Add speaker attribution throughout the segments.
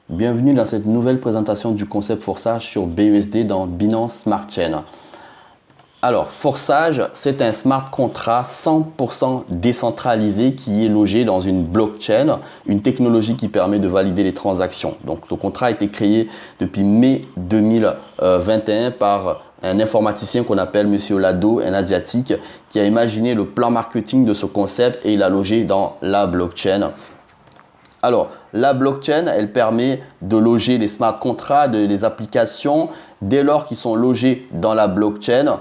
Speaker 1: Bienvenue dans cette nouvelle présentation du concept Forsage sur BUSD dans Binance Smart Chain. Alors, Forsage, c'est un smart contract 100% décentralisé qui est logé dans une blockchain, une technologie qui permet de valider les transactions. Donc, le contrat a été créé depuis mai 2021 par un informaticien qu'on appelle Monsieur Lado, un asiatique, qui a imaginé le plan marketing de ce concept et il l'a logé dans la blockchain. Alors, la blockchain, elle permet de loger les smart contracts, les applications, dès lors qu'ils sont logés dans la blockchain.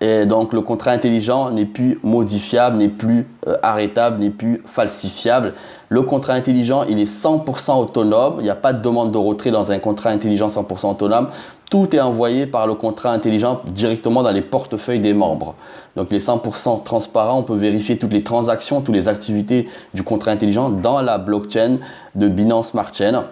Speaker 1: Et donc, le contrat intelligent n'est plus modifiable, n'est plus arrêtable, n'est plus falsifiable. Le contrat intelligent, il est 100% autonome. Il n'y a pas de demande de retrait dans un contrat intelligent 100% autonome. Tout est envoyé par le contrat intelligent directement dans les portefeuilles des membres. Donc, il est 100% transparent. On peut vérifier toutes les transactions, toutes les activités du contrat intelligent dans la blockchain de Binance Smart Chain.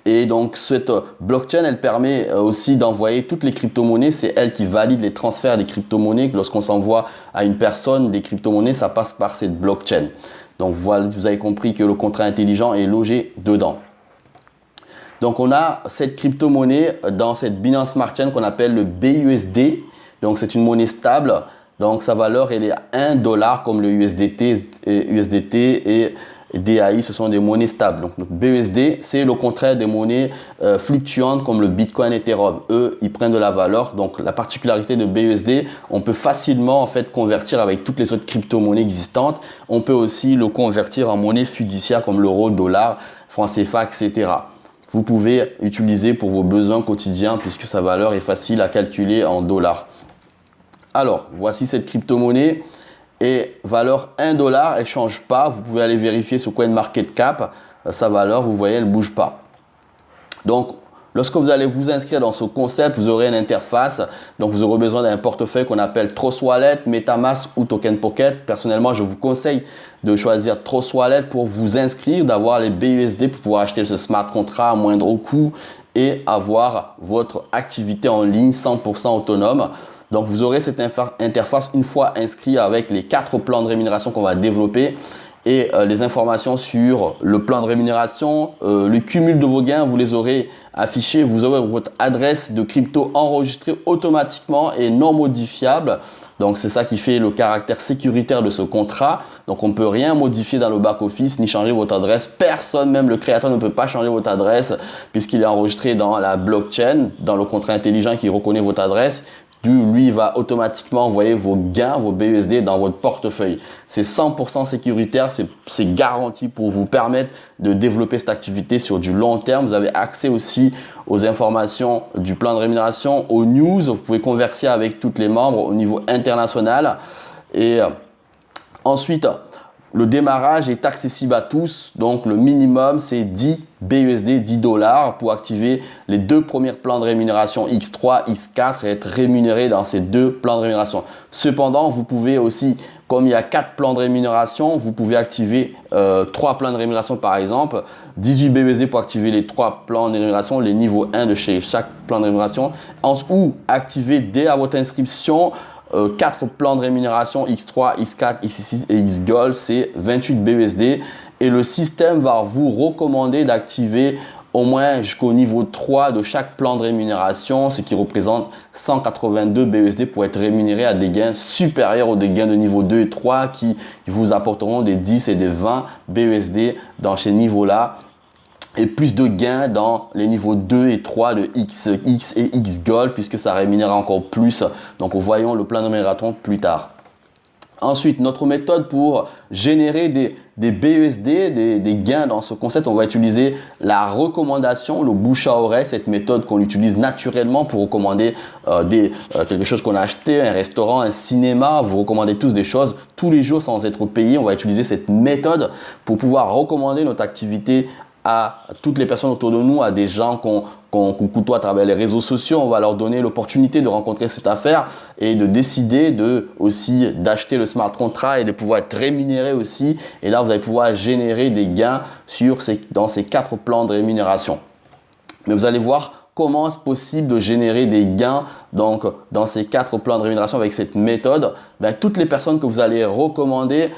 Speaker 1: Et donc, cette blockchain, elle permet aussi d'envoyer toutes les crypto-monnaies. C'est elle qui valide les transferts des crypto-monnaies. Lorsqu'on s'envoie à une personne des crypto-monnaies, ça passe par cette blockchain. Donc, voilà, vous avez compris que le contrat intelligent est logé dedans. Donc, on a cette crypto-monnaie dans cette Binance Smart Chain qu'on appelle le BUSD. Donc, c'est une monnaie stable. Donc, sa valeur, elle est à 1 dollar comme le USDT et DAI, ce sont des monnaies stables. Donc, BUSD, c'est le contraire des monnaies fluctuantes comme le Bitcoin et Ethereum. Eux, ils prennent de la valeur. Donc, la particularité de BUSD, on peut facilement en fait convertir avec toutes les autres crypto-monnaies existantes. On peut aussi le convertir en monnaie fiduciaire comme l'euro, dollar, franc CFA, etc. Vous pouvez utiliser pour vos besoins quotidiens puisque sa valeur est facile à calculer en dollars. Alors, voici cette crypto-monnaie. Et valeur 1 dollar, elle ne change pas. Vous pouvez aller vérifier sur CoinMarketCap. Sa valeur, vous voyez, elle ne bouge pas. Donc, lorsque vous allez vous inscrire dans ce concept, vous aurez une interface. Donc, vous aurez besoin d'un portefeuille qu'on appelle Trust Wallet, MetaMask ou Token Pocket. Personnellement, je vous conseille de choisir Trust Wallet pour vous inscrire, d'avoir les BUSD pour pouvoir acheter ce smart contract à moindre coût et avoir votre activité en ligne 100% autonome. Donc, vous aurez cette interface une fois inscrit avec les 4 plans de rémunération qu'on va développer et les informations sur le plan de rémunération, le cumul de vos gains, vous les aurez affichés. Vous aurez votre adresse de crypto enregistrée automatiquement et non modifiable. Donc, c'est ça qui fait le caractère sécuritaire de ce contrat. Donc, on ne peut rien modifier dans le back-office ni changer votre adresse. Personne, même le créateur, ne peut pas changer votre adresse puisqu'il est enregistré dans la blockchain, dans le contrat intelligent qui reconnaît votre adresse. Lui, il va automatiquement envoyer vos gains, vos BUSD dans votre portefeuille. C'est 100% sécuritaire, c'est garanti pour vous permettre de développer cette activité sur du long terme. Vous avez accès aussi aux informations du plan de rémunération, aux news. Vous pouvez converser avec tous les membres au niveau international. Et ensuite, le démarrage est accessible à tous. Donc, le minimum, c'est 10 BUSD, 10 dollars pour activer les 2 premiers plans de rémunération X3, X4 et être rémunéré dans ces 2 plans de rémunération. Cependant, vous pouvez aussi, comme il y a 4 plans de rémunération, vous pouvez activer 3 plans de rémunération par exemple. 18 BUSD pour activer les 3 plans de rémunération, les niveaux 1 de chez chaque plan de rémunération. Ou activer dès à votre inscription 4 plans de rémunération X3, X4, X6 et X-Gold, c'est 28 BUSD. Et le système va vous recommander d'activer au moins jusqu'au niveau 3 de chaque plan de rémunération, ce qui représente 182 BUSD pour être rémunéré à des gains supérieurs aux des gains de niveau 2 et 3 qui vous apporteront des 10 et des 20 BUSD dans ces niveaux-là. Et plus de gains dans les niveaux 2 et 3 de X et X Gold puisque ça rémunère encore plus. Donc, voyons le plan de rémunération plus tard. Ensuite, notre méthode pour générer des BUSD, des gains dans ce concept, on va utiliser la recommandation, le bouche à oreille, cette méthode qu'on utilise naturellement pour recommander quelque chose qu'on a acheté, un restaurant, un cinéma. Vous recommandez tous des choses tous les jours sans être payé. On va utiliser cette méthode pour pouvoir recommander notre activité à toutes les personnes autour de nous, à des gens qu'on côtoie à travers les réseaux sociaux. On va leur donner l'opportunité de rencontrer cette affaire et de décider aussi d'acheter le smart contract et de pouvoir être rémunéré aussi. Et là, vous allez pouvoir générer des gains dans ces 4 plans de rémunération. Mais vous allez voir comment c'est possible de générer des gains donc, dans ces 4 plans de rémunération avec cette méthode. Ben, toutes les personnes que vous allez recommander,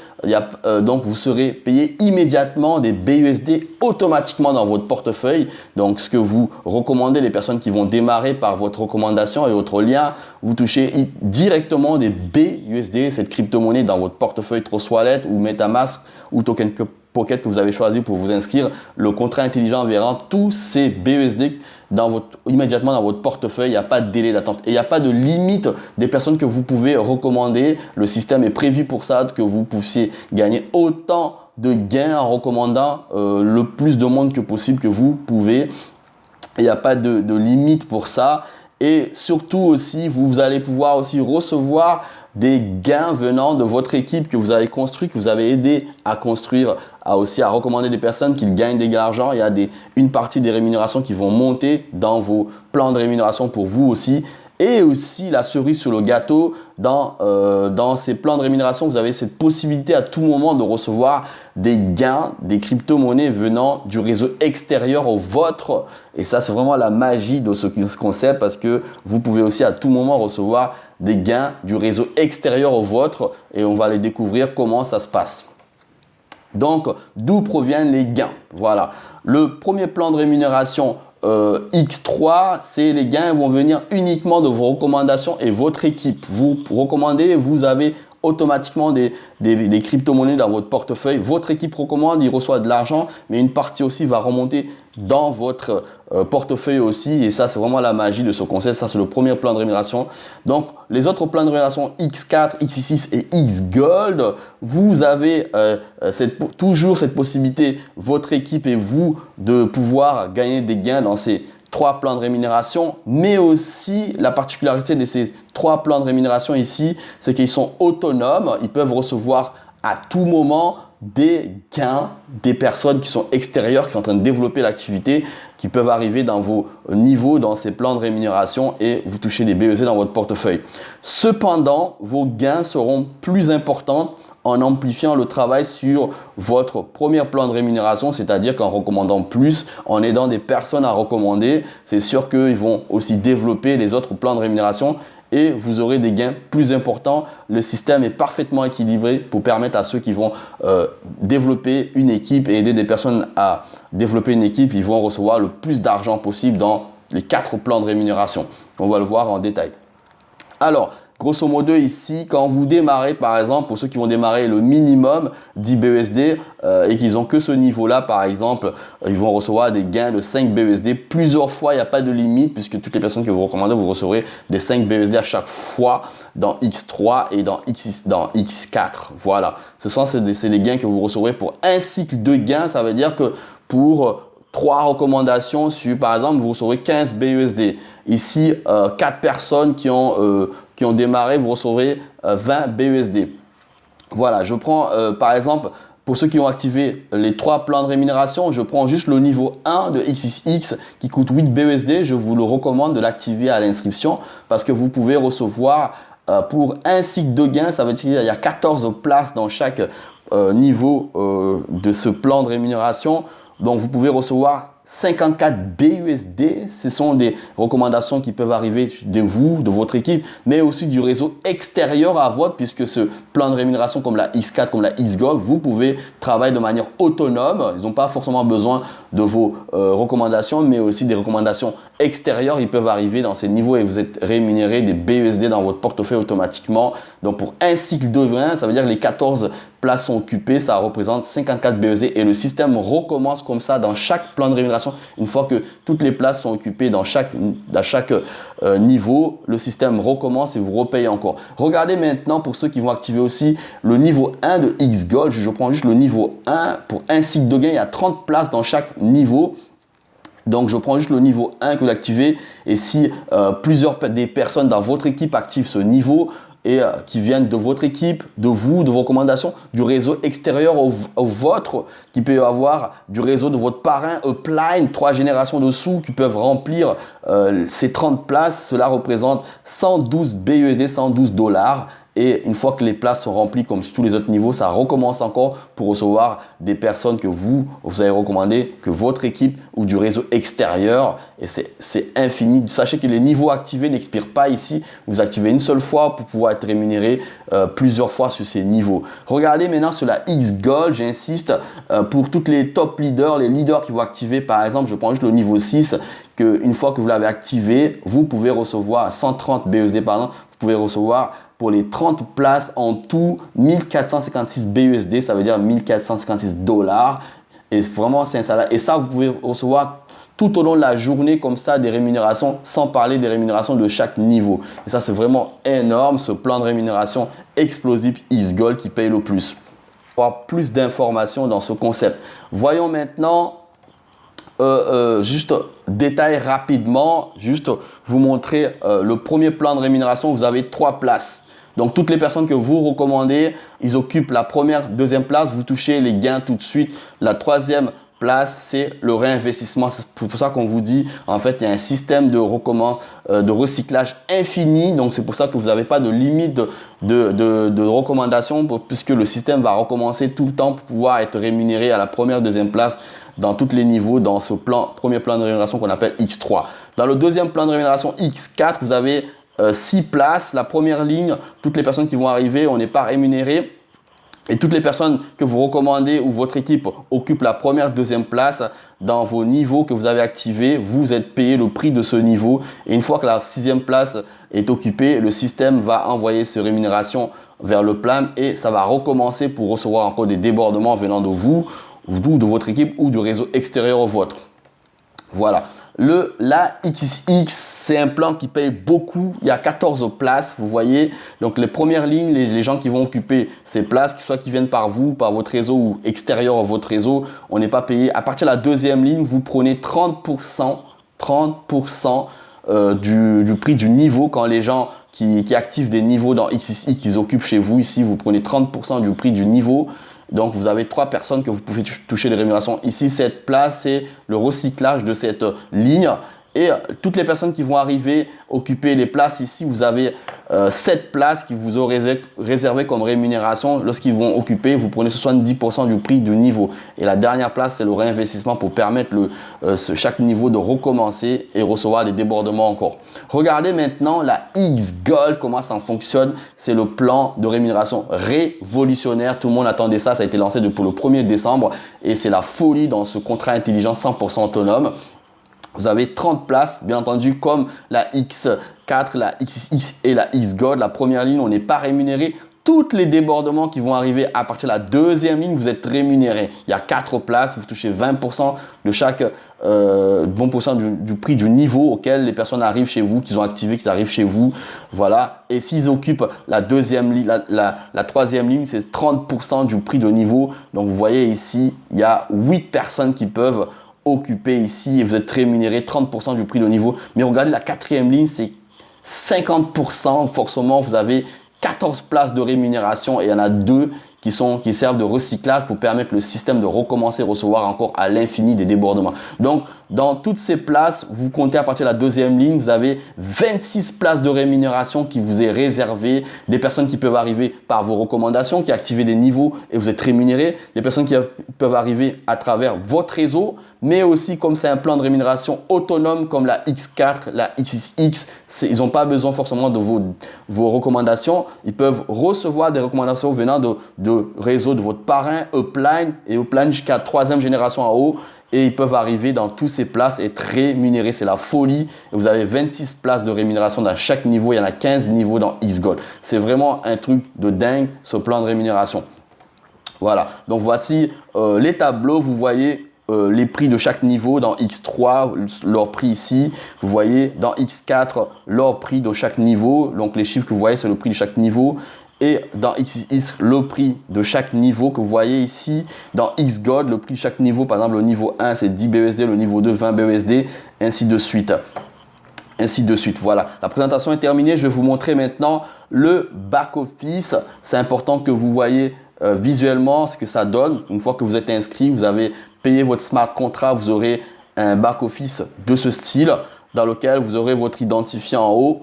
Speaker 1: donc vous serez payé immédiatement des BUSD automatiquement dans votre portefeuille. Donc, ce que vous recommandez, les personnes qui vont démarrer par votre recommandation et votre lien, vous touchez directement des BUSD, cette crypto-monnaie dans votre portefeuille Trust Wallet ou MetaMask ou Token Pocket que vous avez choisi pour vous inscrire. Le contrat intelligent verra tous ces BUSD immédiatement dans votre portefeuille. Il n'y a pas de délai d'attente et il n'y a pas de limite des personnes que vous pouvez recommander. Le système est prévu pour ça, que vous puissiez gagner autant de gains en recommandant le plus de monde que possible que vous pouvez. Il n'y a pas de limite pour ça. Et surtout aussi, vous allez pouvoir aussi recevoir des gains venant de votre équipe que vous avez construit, que vous avez aidé à construire, à recommander des personnes qui gagnent de l'argent. Il y a une partie des rémunérations qui vont monter dans vos plans de rémunération pour vous aussi. Et aussi la cerise sur le gâteau, dans ces plans de rémunération, vous avez cette possibilité à tout moment de recevoir des gains, des crypto-monnaies venant du réseau extérieur au vôtre. Et ça, c'est vraiment la magie de ce concept parce que vous pouvez aussi à tout moment recevoir des gains du réseau extérieur au vôtre et on va les découvrir comment ça se passe. Donc, d'où proviennent les gains? Voilà. Le premier plan de rémunération X3, c'est les gains vont venir uniquement de vos recommandations et votre équipe. Vous recommandez, vous avez automatiquement des crypto-monnaies dans votre portefeuille. Votre équipe recommande, il reçoit de l'argent, mais une partie aussi va remonter dans votre portefeuille aussi. Et ça, c'est vraiment la magie de ce concept. Ça, c'est le premier plan de rémunération. Donc, les autres plans de rémunération X4, X6 et X Gold, vous avez toujours cette possibilité, votre équipe et vous, de pouvoir gagner des gains dans ces 3 plans de rémunération, mais aussi la particularité de ces 3 plans de rémunération ici, c'est qu'ils sont autonomes. Ils peuvent recevoir à tout moment des gains des personnes qui sont extérieures, qui sont en train de développer l'activité, qui peuvent arriver dans vos niveaux, dans ces plans de rémunération et vous touchez des BEC dans votre portefeuille. Cependant, vos gains seront plus importants en amplifiant le travail sur votre premier plan de rémunération, c'est-à-dire qu'en recommandant plus, en aidant des personnes à recommander, c'est sûr qu'ils vont aussi développer les autres plans de rémunération et vous aurez des gains plus importants. Le système est parfaitement équilibré pour permettre à ceux qui vont développer une équipe et aider des personnes à développer une équipe, ils vont recevoir le plus d'argent possible dans les 4 plans de rémunération. On va le voir en détail. Alors, grosso modo ici, quand vous démarrez par exemple, pour ceux qui vont démarrer le minimum 10 BUSD et qu'ils n'ont que ce niveau-là par exemple, ils vont recevoir des gains de 5 BUSD plusieurs fois, il n'y a pas de limite puisque toutes les personnes que vous recommandez, vous recevrez des 5 BUSD à chaque fois dans X3 et dans X4. Voilà, c'est des gains que vous recevrez pour un cycle de gains, ça veut dire que pour 3 recommandations sur, par exemple, vous recevrez 15 BUSD. Ici, 4 personnes qui ont démarré, vous recevrez 20 BUSD. Voilà, je prends par exemple, pour ceux qui ont activé les 3 plans de rémunération, je prends juste le niveau 1 de XXX qui coûte 8 BUSD. Je vous le recommande de l'activer à l'inscription parce que vous pouvez recevoir pour un cycle de gain, ça veut dire qu'il y a 14 places dans chaque niveau de ce plan de rémunération. Donc, vous pouvez recevoir 54 BUSD. Ce sont des recommandations qui peuvent arriver de vous, de votre équipe, mais aussi du réseau extérieur à votre, puisque ce plan de rémunération comme la X4, comme la X-Gold, vous pouvez travailler de manière autonome. Ils n'ont pas forcément besoin de vos recommandations, mais aussi des recommandations extérieures. Ils peuvent arriver dans ces niveaux et vous êtes rémunéré des BUSD dans votre portefeuille automatiquement. Donc, pour un cycle de gain, ça veut dire que les 14 places sont occupées, ça représente 54 BUSD et le système recommence comme ça dans chaque plan de rémunération. Une fois que toutes les places sont occupées dans chaque niveau, le système recommence et vous repaye encore. Regardez maintenant pour ceux qui vont activer aussi le niveau 1 de X-Gold. Je prends juste le niveau 1 pour un cycle de gain. Il y a 30 places dans chaque niveau. Donc, je prends juste le niveau 1 que vous activez et si plusieurs des personnes dans votre équipe activent ce niveau, et qui viennent de votre équipe, de vous, de vos recommandations, du réseau extérieur au vôtre, qui peut y avoir du réseau de votre parrain, upline, 3 générations dessous qui peuvent remplir ces 30 places. Cela représente 112 BUSD, 112 $. Et une fois que les places sont remplies comme sur tous les autres niveaux, ça recommence encore pour recevoir des personnes que vous avez recommandées, que votre équipe ou du réseau extérieur. Et c'est infini. Sachez que les niveaux activés n'expirent pas ici. Vous activez une seule fois pour pouvoir être rémunéré plusieurs fois sur ces niveaux. Regardez maintenant sur la X-Gold, j'insiste, pour tous les top leaders, les leaders qui vont activer, par exemple, je prends juste le niveau 6, qu'une fois que vous l'avez activé, vous pouvez recevoir 130 BUSD par an, vous pouvez recevoir pour les 30 places en tout 1456 BUSD, ça veut dire 1456 $. Et vraiment, c'est un salaire. Et ça, vous pouvez recevoir tout au long de la journée comme ça des rémunérations, sans parler des rémunérations de chaque niveau. Et ça, c'est vraiment énorme, ce plan de rémunération explosif X-Gold qui paye le plus. Pour avoir plus d'informations dans ce concept. Voyons maintenant juste détail rapidement, juste vous montrer le premier plan de rémunération. Vous avez 3 places. Donc, toutes les personnes que vous recommandez, ils occupent la première, deuxième place. Vous touchez les gains tout de suite. La troisième place, c'est le réinvestissement. C'est pour ça qu'on vous dit, en fait, il y a un système de recyclage infini. Donc, c'est pour ça que vous n'avez pas de limite de recommandation puisque le système va recommencer tout le temps pour pouvoir être rémunéré à la première, deuxième place dans tous les niveaux dans ce premier plan de rémunération qu'on appelle X3. Dans le deuxième plan de rémunération X4, vous avez 6 places. La première ligne, toutes les personnes qui vont arriver, on n'est pas rémunéré. Et toutes les personnes que vous recommandez ou votre équipe occupe la première, deuxième place dans vos niveaux que vous avez activés, vous êtes payé le prix de ce niveau. Et une fois que la 6e place est occupée, le système va envoyer ces rémunérations vers le plan et ça va recommencer pour recevoir encore des débordements venant de vous, ou de votre équipe ou du réseau extérieur au vôtre. Voilà. La XXX, c'est un plan qui paye beaucoup. Il y a 14 places, vous voyez. Donc, les premières lignes, les gens qui vont occuper ces places, soit qui viennent par vous, par votre réseau ou extérieur à votre réseau, on n'est pas payé. À partir de la deuxième ligne, vous prenez 30% du prix du niveau quand les gens qui activent des niveaux dans XXX, ils occupent chez vous. Ici, vous prenez 30% du prix du niveau. Donc, vous avez 3 personnes que vous pouvez toucher les rémunérations. Ici, cette place, c'est le recyclage de cette ligne. Et toutes les personnes qui vont arriver, occuper les places ici, vous avez 7 places qui vous aurez réservées comme rémunération. Lorsqu'ils vont occuper, vous prenez 70% du prix du niveau. Et la dernière place, c'est le réinvestissement pour permettre chaque niveau de recommencer et recevoir des débordements encore. Regardez maintenant la X-Gold, comment ça fonctionne. C'est le plan de rémunération révolutionnaire. Tout le monde attendait ça. Ça a été lancé depuis le 1er décembre et c'est la folie dans ce contrat intelligent 100% autonome. Vous avez 30 places, bien entendu, comme la X4, la XX et la X-Gold. La première ligne, on n'est pas rémunéré. Tous les débordements qui vont arriver à partir de la deuxième ligne, vous êtes rémunéré. Il y a 4 places, vous touchez 20% de chaque du prix du niveau auquel les personnes arrivent chez vous, qu'ils ont activé, qu'ils arrivent chez vous. Voilà. Et s'ils occupent la deuxième ligne, la troisième ligne, c'est 30% du prix de niveau. Donc, vous voyez ici, il y a 8 personnes qui peuvent occuper ici et vous êtes rémunéré 30% du prix de niveau. Mais regardez la quatrième ligne, c'est 50%. Forcément, vous avez 14 places de rémunération et il y en a 2 qui servent de recyclage pour permettre le système de recommencer à recevoir encore à l'infini des débordements. Donc, dans toutes ces places, vous comptez à partir de la deuxième ligne, vous avez 26 places de rémunération qui vous est réservées, des personnes qui peuvent arriver par vos recommandations, qui activent des niveaux et vous êtes rémunéré, des personnes qui peuvent arriver à travers votre réseau, mais aussi comme c'est un plan de rémunération autonome comme la X4, la XXX, ils n'ont pas besoin forcément de vos recommandations, ils peuvent recevoir des recommandations venant de réseau de votre parrain, Upline et Upline jusqu'à 3e génération en haut et ils peuvent arriver dans toutes ces places et être rémunérés. C'est la folie. Et vous avez 26 places de rémunération dans chaque niveau. Il y en a 15 niveaux dans X-Gold. C'est vraiment un truc de dingue, ce plan de rémunération. Voilà. Donc, voici les tableaux. Vous voyez les prix de chaque niveau dans X3, leur prix ici. Vous voyez dans X4, leur prix de chaque niveau. Donc, les chiffres que vous voyez, c'est le prix de chaque niveau. Et dans XXX, le prix de chaque niveau que vous voyez ici. Dans X-Gold, le prix de chaque niveau, par exemple, le niveau 1, c'est 10 BUSD, le niveau 2, 20 BUSD, ainsi de suite. Ainsi de suite. Voilà, la présentation est terminée. Je vais vous montrer maintenant le back-office. C'est important que vous voyez visuellement ce que ça donne. Une fois que vous êtes inscrit, vous avez payé votre smart contract, vous aurez un back-office de ce style dans lequel vous aurez votre identifiant en haut.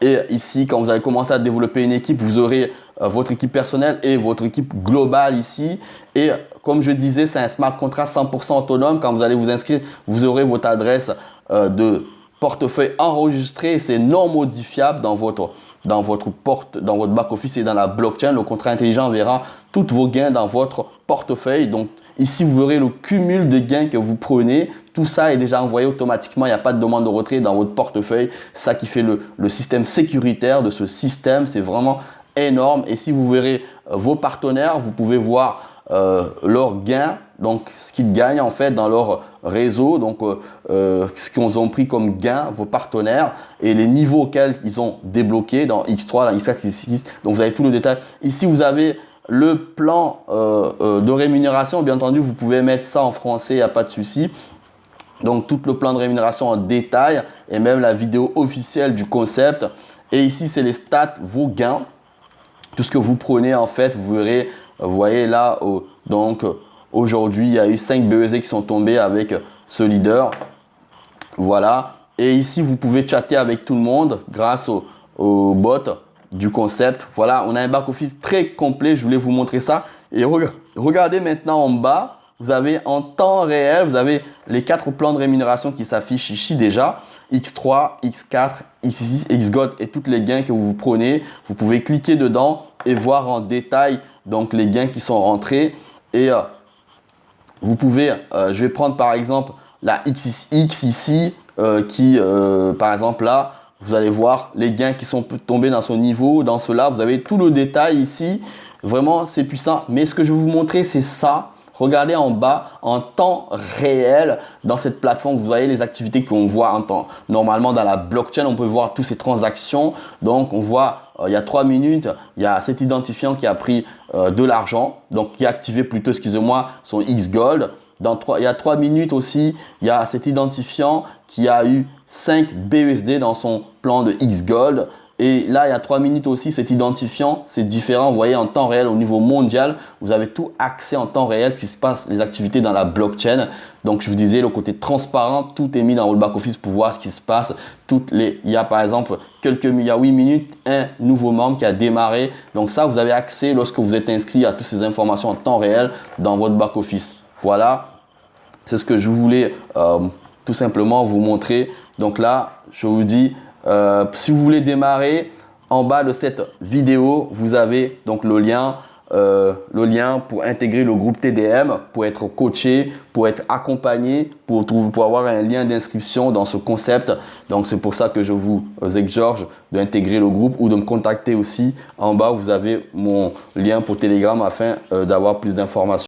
Speaker 1: Et ici, quand vous allez commencer à développer une équipe, vous aurez votre équipe personnelle et votre équipe globale ici. Et comme je disais, c'est un smart contract 100% autonome. Quand vous allez vous inscrire, vous aurez votre adresse de portefeuille enregistrée. C'est non modifiable dans votre back-office et dans la blockchain. Le contrat intelligent verra tous vos gains dans votre portefeuille. Donc ici, vous verrez le cumul de gains que vous prenez. Tout ça est déjà envoyé automatiquement. Il n'y a pas de demande de retrait dans votre portefeuille. C'est ça qui fait le système sécuritaire de ce système. C'est vraiment énorme. Et si vous verrez vos partenaires, vous pouvez voir leurs gains, donc ce qu'ils gagnent en fait dans leur réseau, donc ce qu'ils ont pris comme gain, vos partenaires, et les niveaux auxquels ils ont débloqué dans X3, dans X4, X6. Donc vous avez tout le détail. Ici, vous avez le plan de rémunération. Bien entendu, vous pouvez mettre ça en français, il n'y a pas de souci. Donc tout le plan de rémunération en détail et même la vidéo officielle du concept. Et ici, c'est les stats, vos gains. Tout ce que vous prenez en fait, vous verrez, vous voyez là, donc aujourd'hui, il y a eu 5 BESD qui sont tombés avec ce leader. Voilà. Et ici, vous pouvez chatter avec tout le monde grâce au bot du concept. Voilà, on a un back-office très complet. Je voulais vous montrer ça. Et regardez maintenant en bas. Vous avez en temps réel, vous avez les 4 plans de rémunération qui s'affichent ici déjà. X3, X4, X6, Xgold et tous les gains que vous prenez. Vous pouvez cliquer dedans et voir en détail donc les gains qui sont rentrés. Et vous pouvez, je vais prendre par exemple la X6X ici qui par exemple là, vous allez voir les gains qui sont tombés dans son niveau, dans cela. Vous avez tout le détail ici. Vraiment, c'est puissant. Mais ce que je vais vous montrer, c'est ça. Regardez en bas, en temps réel, dans cette plateforme, vous voyez les activités qu'on voit en temps. Normalement, dans la blockchain, on peut voir toutes ces transactions. Donc, on voit, il y a 3 minutes, il y a cet identifiant qui a pris de l'argent, donc qui a activé plutôt, excusez-moi, son Xgold. Il y a 3 minutes aussi, il y a cet identifiant qui a eu 5 BUSD dans son plan de Xgold. Et là, il y a 3 minutes aussi, cet identifiant, c'est différent. Vous voyez, en temps réel, au niveau mondial, vous avez tout accès en temps réel qui se passe, les activités dans la blockchain. Donc, je vous disais, le côté transparent, tout est mis dans le back-office pour voir ce qui se passe. Il y a par exemple, il y a 8 minutes, un nouveau membre qui a démarré. Donc ça, vous avez accès lorsque vous êtes inscrit à toutes ces informations en temps réel dans votre back-office. Voilà, c'est ce que je voulais tout simplement vous montrer. Donc là, je vous dis, si vous voulez démarrer, en bas de cette vidéo, vous avez donc le lien pour intégrer le groupe TDM, pour être coaché, pour être accompagné, pour avoir un lien d'inscription dans ce concept. Donc, c'est pour ça que je vous exhorte d'intégrer le groupe ou de me contacter aussi. En bas, vous avez mon lien pour Telegram afin d'avoir plus d'informations.